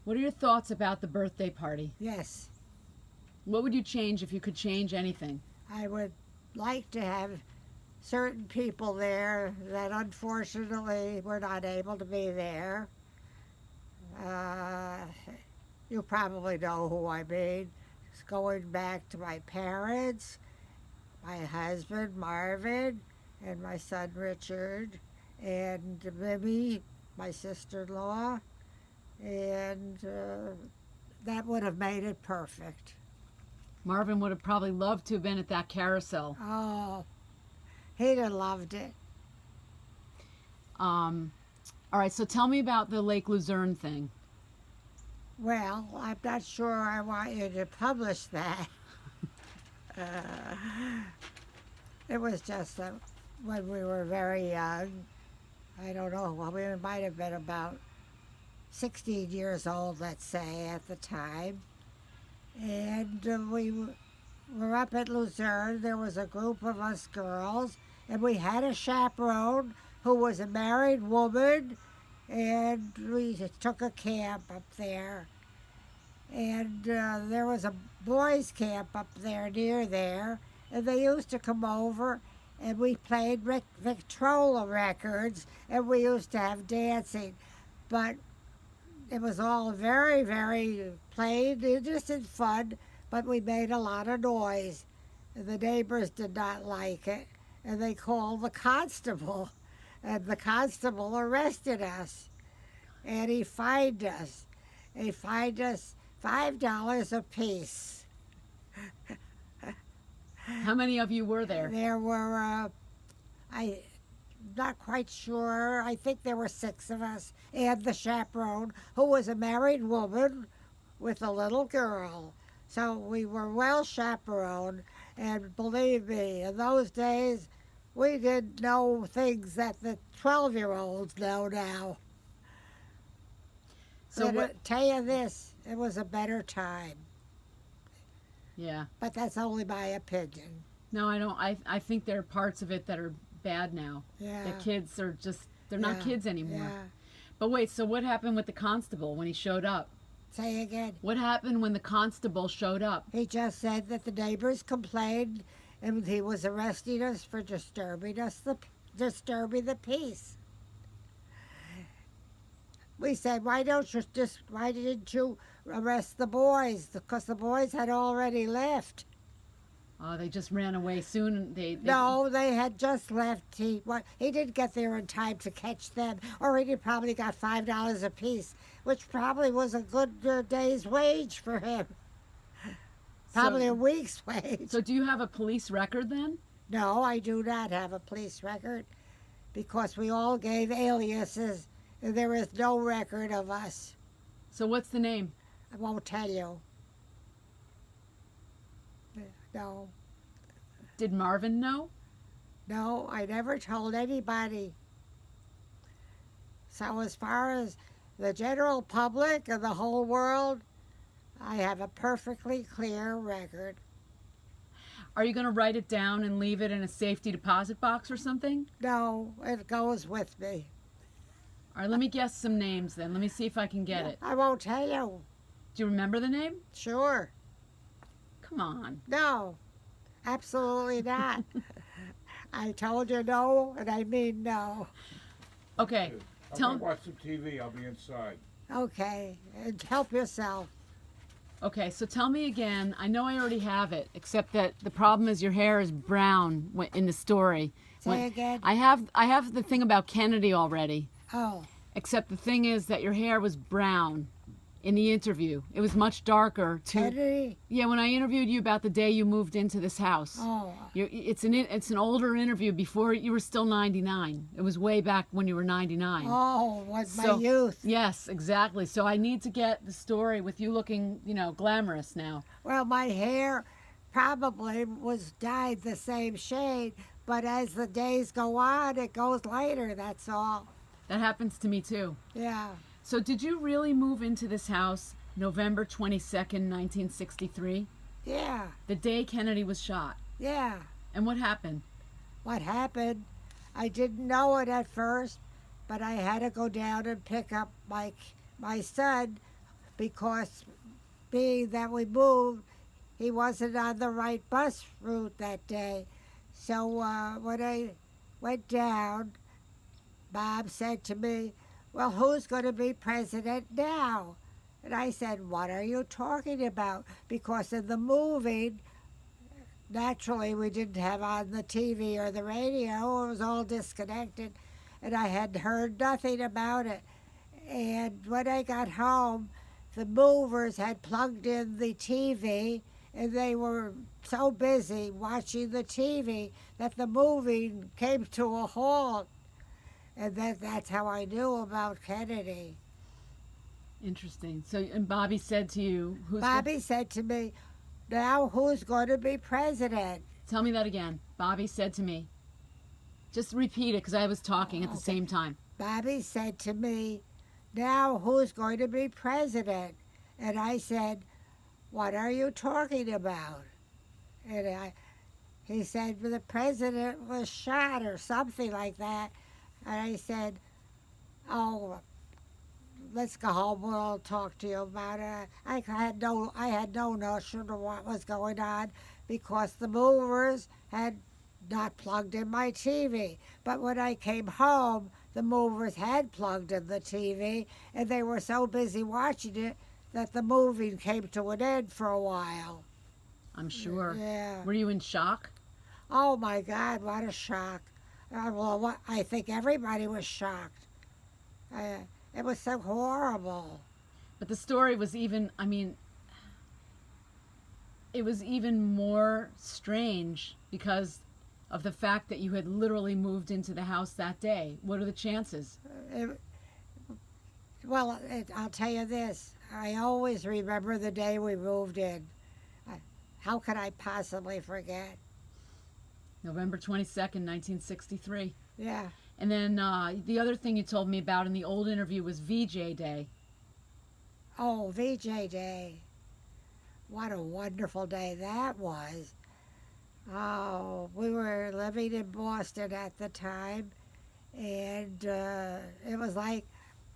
What are your thoughts about the birthday party? Yes, What would you change if you could change anything? I would like to have certain people there that unfortunately were not able to be there. Uh, you probably know who I mean. It's going back to my parents, my husband Marvin, and my son Richard, and Mimi, my sister-in-law, and that would have made it perfect. Marvin would have probably loved to have been at that carousel. Oh, he'd have loved it. Um, all right, so tell me about the Lake Luzerne thing. Well, I'm not sure I want you to publish that. Uh, it was just when we were very young. I don't know. Well, we might have been about 16 years old, let's say, at the time. And we were up at Luzerne. There was a group of us girls, and we had a chaperone who was a married woman, and we took a camp up there. And there was a boys' camp up there near there, and they used to come over, and we played Victrola records, and we used to have dancing. But it was all very, very plain, innocent fun, but we made a lot of noise. The neighbors did not like it, and they called the constable, and the constable arrested us, and he fined us. He fined us $5 apiece. How many of you were there? There were, I'm not quite sure. I think there were 6 of us, and the chaperone, who was a married woman with a little girl. So we were well chaperoned, and believe me, in those days, we didn't know things that the 12-year-olds know now. So But tell you this, it was a better time. Yeah. But that's only my opinion. No, I don't. I think there are parts of it that are bad now. Yeah. The kids are just, they're not Yeah. kids anymore. Yeah. But wait, so what happened with the constable when he showed up? Say again. What happened when the constable showed up? He just said that the neighbors complained, and he was arresting us for disturbing the peace. We said, why didn't you arrest the boys? Because the boys had already left. Oh, they just ran away soon. No, they had just left. He didn't get there in time to catch them, or he probably got $5 apiece, which probably was a good day's wage for him. Probably a week's wage. So do you have a police record then? No, I do not have a police record, because we all gave aliases, and there is no record of us. So what's the name? I won't tell you. No. Did Marvin know? No, I never told anybody. So as far as the general public and the whole world, I have a perfectly clear record. Are you going to write it down and leave it in a safety deposit box or something? No, it goes with me. All right, let me guess some names then. Let me see if I can get it. I won't tell you. Do you remember the name? Sure. Come on. No, absolutely not. I told you no, and I mean no. Okay. I'm Tell gonna watch some TV. I'll be inside. Okay, and help yourself. Okay, so tell me again. I know I already have it, except that the problem is your hair is brown in the story. Say again. I have the thing about Kennedy already, Oh, except the thing is that your hair was brown in the interview. It was much darker. Kennedy. Yeah, when I interviewed you about the day you moved into this house. Oh, It's an older interview before you were still 99. It was way back when you were 99. oh, was my So- youth. Yes, exactly. So I need to get the story with you looking, glamorous now. Well, my hair probably was dyed the same shade, but as the days go on, it goes lighter, that's all. That happens to me too. Yeah. So did you really move into this house November 22nd, 1963? Yeah. The day Kennedy was shot? Yeah. And what happened? What happened, I didn't know it at first, but I had to go down and pick up my son because being that we moved, he wasn't on the right bus route that day. So when I went down, Bob said to me, "Well, who's going to be president now?" And I said, "What are you talking about?" Because in the movie, naturally, we didn't have on the TV or the radio. It was all disconnected, and I had heard nothing about it. And when I got home, the movers had plugged in the TV, and they were so busy watching the TV that the movie came to a halt. And that's how I knew about Kennedy. Interesting. So, and Bobby said to you, Bobby said to me, "Now who's going to be president?" Tell me that again. Bobby said to me. Just repeat it because I was talking at the same time. Bobby said to me, "Now who's going to be president?" And I said, "What are you talking about?" And he said, "The president was shot," or something like that. And I said, "Oh, let's go home. We'll talk to you about it." I had no notion of what was going on because the movers had not plugged in my TV. But when I came home, the movers had plugged in the TV, and they were so busy watching it that the movie came to an end for a while. I'm sure. Yeah. Were you in shock? Oh my God, what a shock! I think everybody was shocked. It was so horrible. But the story was even, I mean, it was even more strange because of the fact that you had literally moved into the house that day. What are the chances? I'll tell you this. I always remember the day we moved in. How could I possibly forget? November 22nd, 1963. Yeah. And then the other thing you told me about in the old interview was VJ Day. Oh, VJ Day. What a wonderful day that was. Oh, we were living in Boston at the time, and it was like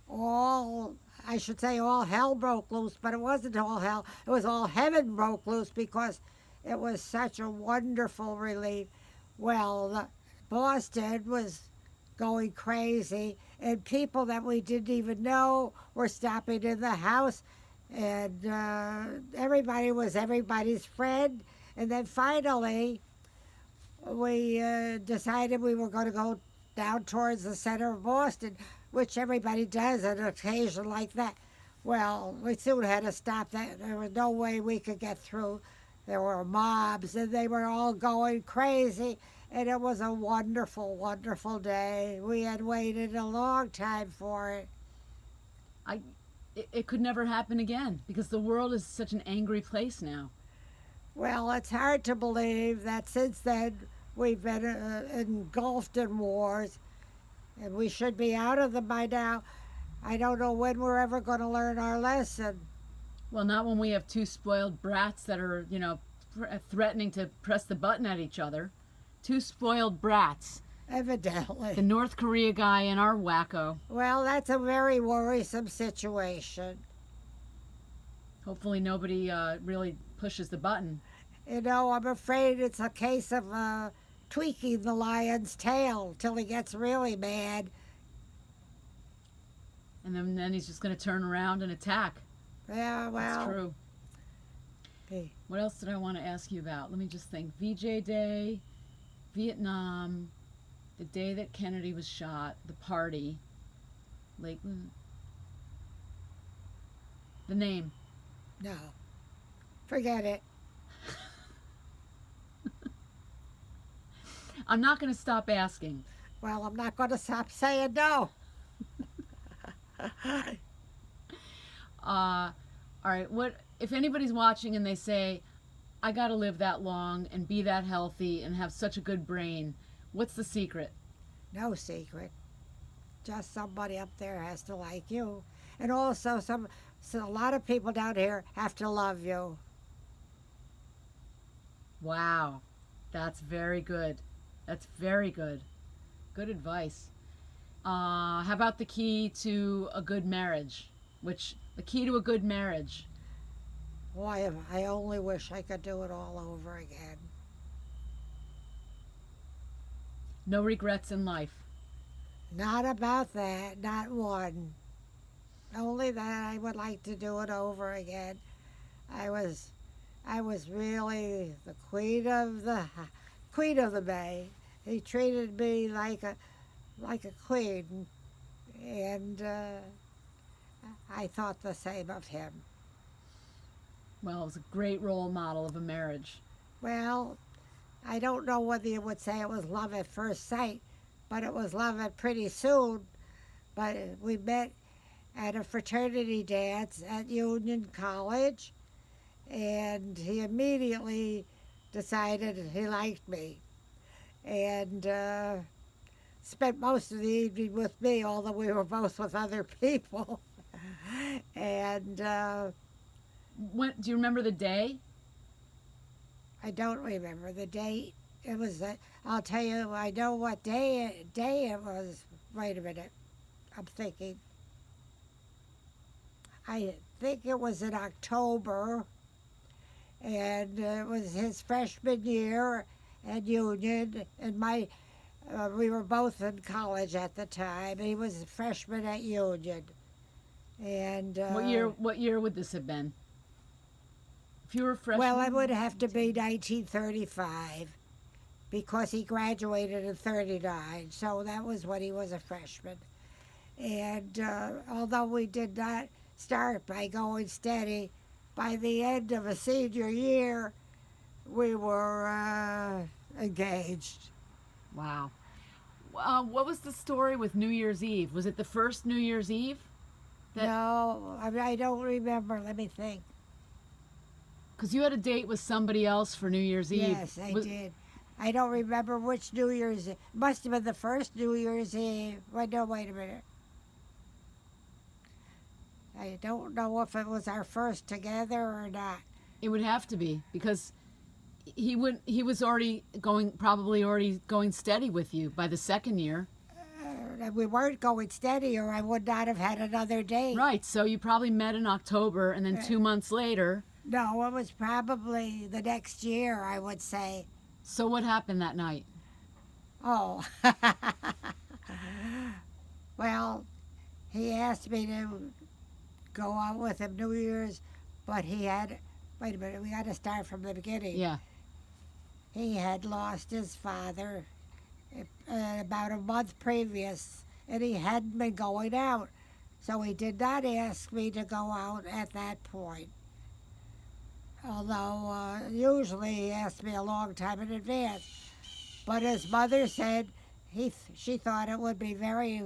all hell broke loose, but it wasn't all hell. It was all heaven broke loose because it was such a wonderful relief. Well, Boston was going crazy, and people that we didn't even know were stopping in the house, and everybody was everybody's friend. And then finally, we decided we were going to go down towards the center of Boston, which everybody does on an occasion like that. Well, we soon had to stop that. There was no way we could get through. There were mobs, and they were all going crazy. And it was a wonderful, wonderful day. We had waited a long time for it. It could never happen again because the world is such an angry place now. Well, it's hard to believe that since then we've been engulfed in wars, and we should be out of them by now. I don't know when we're ever going to learn our lesson. Well, not when we have two spoiled brats that are, threatening to press the button at each other. Two spoiled brats. Evidently. The North Korea guy and our wacko. Well, that's a very worrisome situation. Hopefully nobody really pushes the button. I'm afraid it's a case of tweaking the lion's tail till he gets really mad. And then he's just going to turn around and attack. Yeah, well. That's true. Hey. What else did I want to ask you about? Let me just think. VJ Day, Vietnam, the day that Kennedy was shot, the party, Lakeland. The name. No. Forget it. I'm not going to stop asking. Well, I'm not going to stop saying no. All right. What if anybody's watching and they say, "I got to live that long and be that healthy and have such a good brain"? What's the secret? No secret. Just somebody up there has to like you, and also a lot of people down here have to love you. Wow, that's very good. That's very good. Good advice. How about the key to a good marriage? which the key to a good marriage. Boy, I only wish I could do it all over again. No regrets in life. Not about that, not one. Only that I would like to do it over again. I was really the queen of the bay. He treated me like a queen, and I thought the same of him. Well, it was a great role model of a marriage. Well, I don't know whether you would say it was love at first sight, but it was love at pretty soon. But we met at a fraternity dance at Union College, and he immediately decided he liked me, and spent most of the evening with me, although we were both with other people. And When do you remember the day? I don't remember the date. It was, I'll tell you, I know what day it was. Wait a minute. I'm thinking. I think it was in October, and it was his freshman year at Union, and we were both in college at the time. He was a freshman at Union, and What year would this have been? If you were a freshman. well, it would have to be 1935, because he graduated in '39, so that was when he was a freshman. And although we did not start by going steady, by the end of a senior year, we were engaged. Wow. What was the story with New Year's Eve? Was it the first New Year's Eve? No, I don't remember. Let me think. Because you had a date with somebody else for New Year's Eve. Yes, I did. I don't remember which New Year's. It must have been the first New Year's Eve. Wait a minute. I don't know if it was our first together or not. It would have to be because he was probably already going steady with you by the second year. We weren't going steady, or I would not have had another date. Right. So you probably met in October, and then 2 months later. No, it was probably the next year, I would say. So what happened that night? Oh. Well, he asked me to go out with him New Year's, but he had. Wait a minute, we got to start from the beginning. Yeah. He had lost his father about a month previous, and he hadn't been going out. So he did not ask me to go out at that point. Although usually he asked me a long time in advance. But his mother said she thought it would be very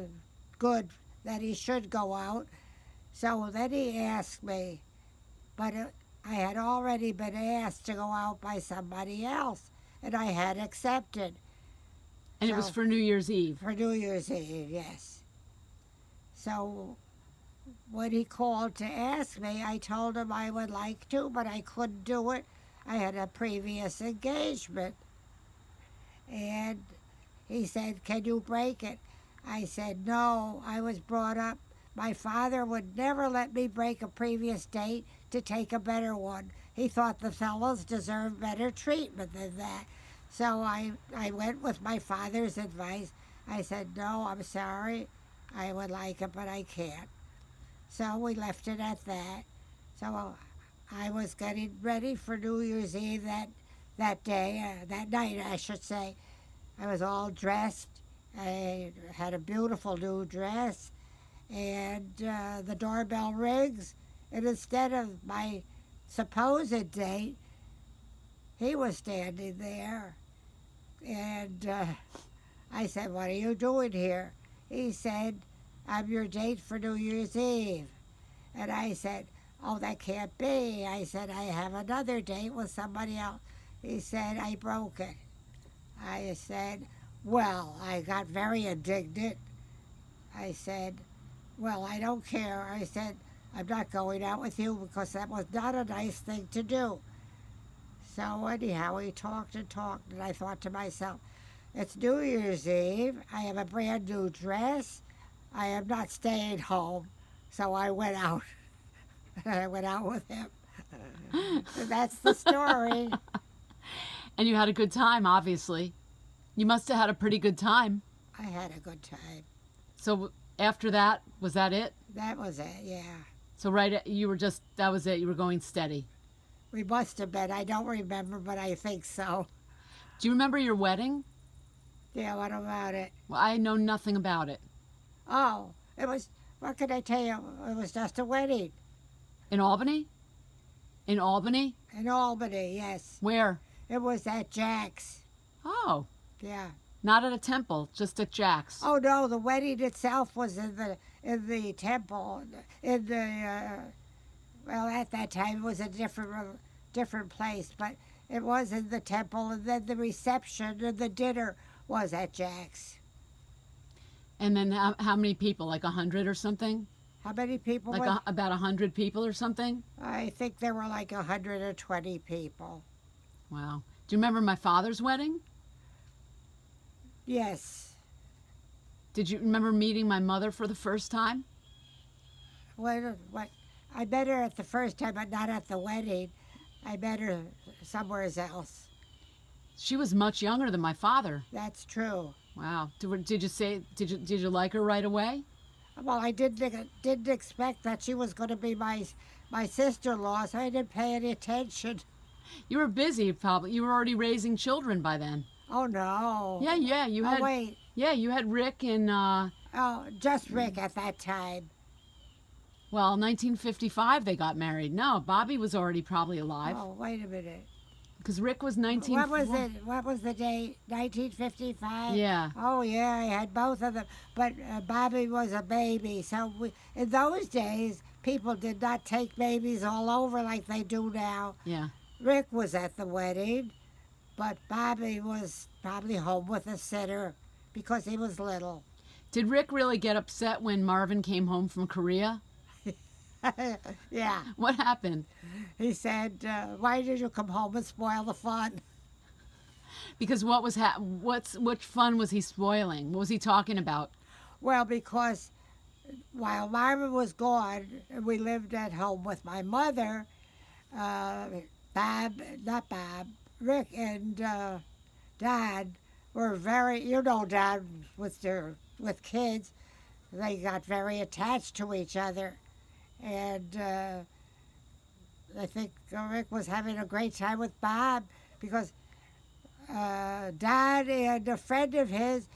good that he should go out. So then he asked me, but I had already been asked to go out by somebody else, and I had accepted. And it was for New Year's Eve. For New Year's Eve, yes. So when he called to ask me, I told him I would like to, but I couldn't do it. I had a previous engagement. And he said, "Can you break it?" I said, "No, I was brought up. My father would never let me break a previous date to take a better one. He thought the fellows deserved better treatment than that." So I went with my father's advice. I said, "No, I'm sorry. I would like it, but I can't." So we left it at that. So I was getting ready for New Year's Eve that day, that night, I should say. I was all dressed. I had a beautiful new dress, and the doorbell rings, and instead of my supposed date, he was standing there. And I said, "What are you doing here?" He said, "I'm your date for New Year's Eve." And I said, "Oh, that can't be." I said, "I have another date with somebody else." He said, "I broke it." I said, well, I got very indignant. I said, "Well, I don't care." I said, "I'm not going out with you because that was not a nice thing to do." So anyhow, we talked and talked, and I thought to myself, it's New Year's Eve. I have a brand new dress. I am not staying home. So I went out. I went out with him. That's the story. And you had a good time, obviously. You must have had a pretty good time. I had a good time. So after that, was that it? That was it, yeah. So that was it. You were going steady. We must have been. I don't remember, but I think so. Do you remember your wedding? Yeah, what about it? Well, I know nothing about it. Oh, what can I tell you? It was just a wedding. In Albany? In Albany? In Albany, yes. Where? It was at Jack's. Oh, Yeah. not at a temple, just at Jack's. Oh no, the wedding itself was in the temple. Well, at that time it was a different place, but it was in the temple, and then the reception and the dinner was at Jack's. And then how many people? Like 100 or something? How many people? Like about 100 people or something? I think there were like 120 people. Wow. Do you remember my father's wedding? Yes. Did you remember meeting my mother for the first time? What? I met her at the first time, but not at the wedding. I met her somewhere else. She was much younger than my father. That's true. Wow. Did you like her right away? Well, I didn't expect that she was going to be my sister-in-law, so I didn't pay any attention. You were busy, probably. You were already raising children by then. Oh no. Yeah. Wait. Yeah, you had Rick in. Oh, just Rick at that time. Well, 1955 they got married. No, Bobby was already probably alive. Oh, wait a minute. Because Rick was 19. What was it? What was the date? 1955. Yeah. Oh yeah, I had both of them, but Bobby was a baby. So in those days, people did not take babies all over like they do now. Yeah. Rick was at the wedding, but Bobby was probably home with a sitter because he was little. Did Rick really get upset when Marvin came home from Korea? Yeah. What happened? He said, "Why did you come home and spoil the fun?" Because what fun was he spoiling? What was he talking about? Well, because while Marvin was gone, we lived at home with my mother. Rick and Dad were very, Dad with kids, they got very attached to each other. And I think Rick was having a great time with Bob because Dad and a friend of his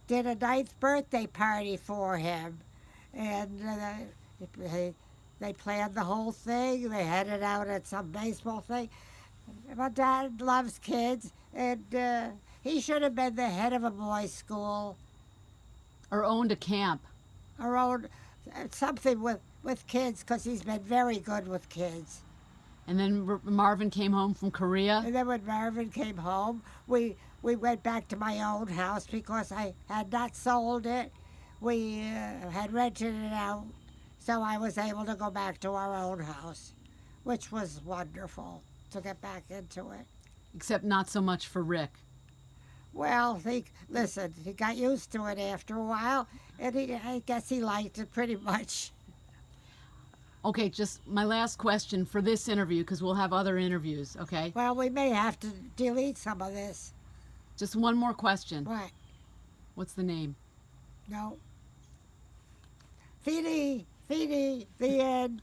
did a 9th birthday party for him. And they planned the whole thing. They had it out at some baseball thing. My dad loves kids, and he should have been the head of a boys' school. Or owned a camp. Or owned something with kids, because he's been very good with kids. And then Marvin came home from Korea. And then when Marvin came home, we went back to my old house because I had not sold it. We had rented it out, so I was able to go back to our own house, which was wonderful to get back into it. Except not so much for Rick. Well, he got used to it after a while, and I guess he liked it pretty much. Okay, just my last question for this interview, because we'll have other interviews, okay? Well, we may have to delete some of this. Just one more question. What? What's the name? No. Feedy, the end.